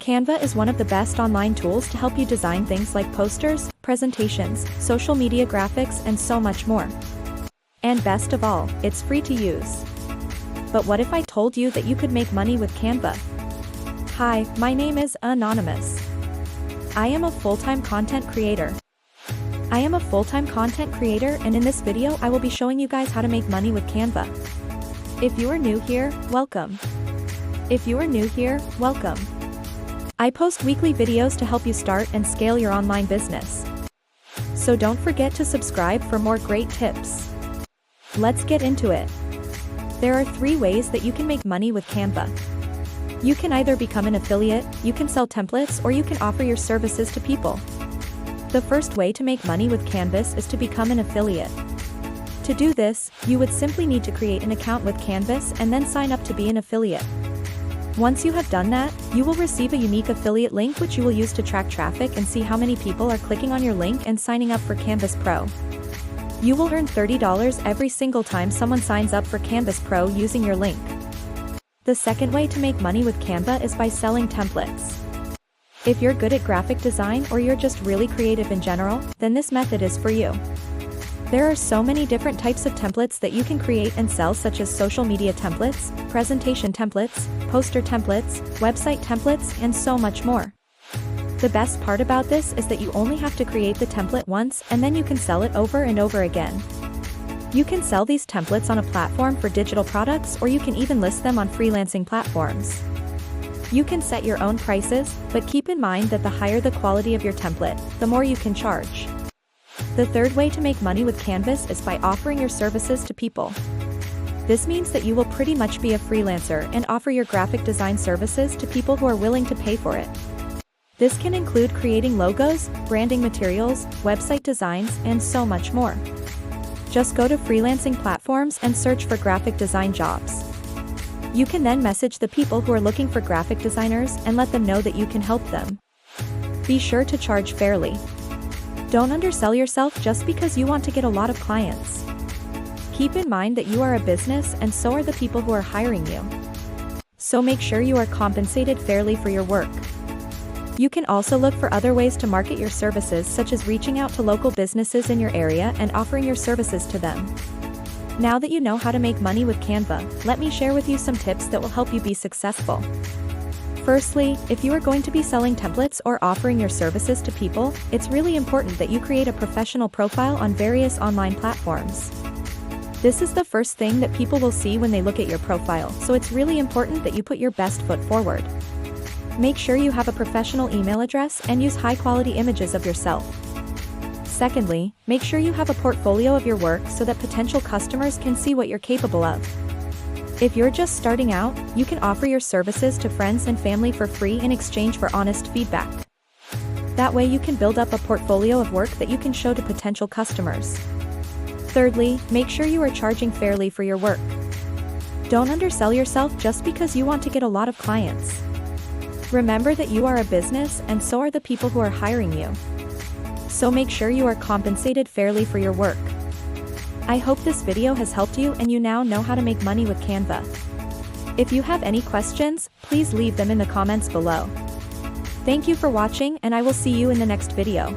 Canva is one of the best online tools to help you design things like posters, presentations, social media graphics, and so much more. And best of all, it's free to use. But what if I told you that you could make money with Canva? Hi, my name is Anonymous. I am a full-time content creator. And in this video I will be showing you guys how to make money with Canva. If you are new here, welcome. I post weekly videos to help you start and scale your online business. So don't forget to subscribe for more great tips. Let's get into it. There are 3 ways that you can make money with Canva. You can either become an affiliate, you can sell templates, or you can offer your services to people. The first way to make money with Canvas is to become an affiliate. To do this, you would simply need to create an account with Canvas and then sign up to be an affiliate. Once you have done that, you will receive a unique affiliate link which you will use to track traffic and see how many people are clicking on your link and signing up for Canvas Pro. You will earn $30 every single time someone signs up for Canvas Pro using your link. The second way to make money with Canva is by selling templates. If you're good at graphic design or you're just really creative in general, then this method is for you. There are so many different types of templates that you can create and sell, such as social media templates, presentation templates, poster templates, website templates, and so much more. The best part about this is that you only have to create the template once and then you can sell it over and over again. You can sell these templates on a platform for digital products, or you can even list them on freelancing platforms. You can set your own prices, but keep in mind that the higher the quality of your template, the more you can charge. The third way to make money with Canvas is by offering your services to people. This means that you will pretty much be a freelancer and offer your graphic design services to people who are willing to pay for it. This can include creating logos, branding materials, website designs, and so much more. Just go to freelancing platforms and search for graphic design jobs. You can then message the people who are looking for graphic designers and let them know that you can help them. Be sure to charge fairly. Don't undersell yourself just because you want to get a lot of clients. Keep in mind that you are a business and so are the people who are hiring you. So make sure you are compensated fairly for your work. You can also look for other ways to market your services, such as reaching out to local businesses in your area and offering your services to them. Now that you know how to make money with Canva, let me share with you some tips that will help you be successful. Firstly, if you are going to be selling templates or offering your services to people, it's really important that you create a professional profile on various online platforms. This is the first thing that people will see when they look at your profile, so it's really important that you put your best foot forward. Make sure you have a professional email address and use high-quality images of yourself. Secondly, make sure you have a portfolio of your work so that potential customers can see what you're capable of. If you're just starting out, you can offer your services to friends and family for free in exchange for honest feedback. That way you can build up a portfolio of work that you can show to potential customers. Thirdly, make sure you are charging fairly for your work. Don't undersell yourself just because you want to get a lot of clients. Remember that you are a business and so are the people who are hiring you. So make sure you are compensated fairly for your work. I hope this video has helped you and you now know how to make money with Canva. If you have any questions, please leave them in the comments below. Thank you for watching and I will see you in the next video.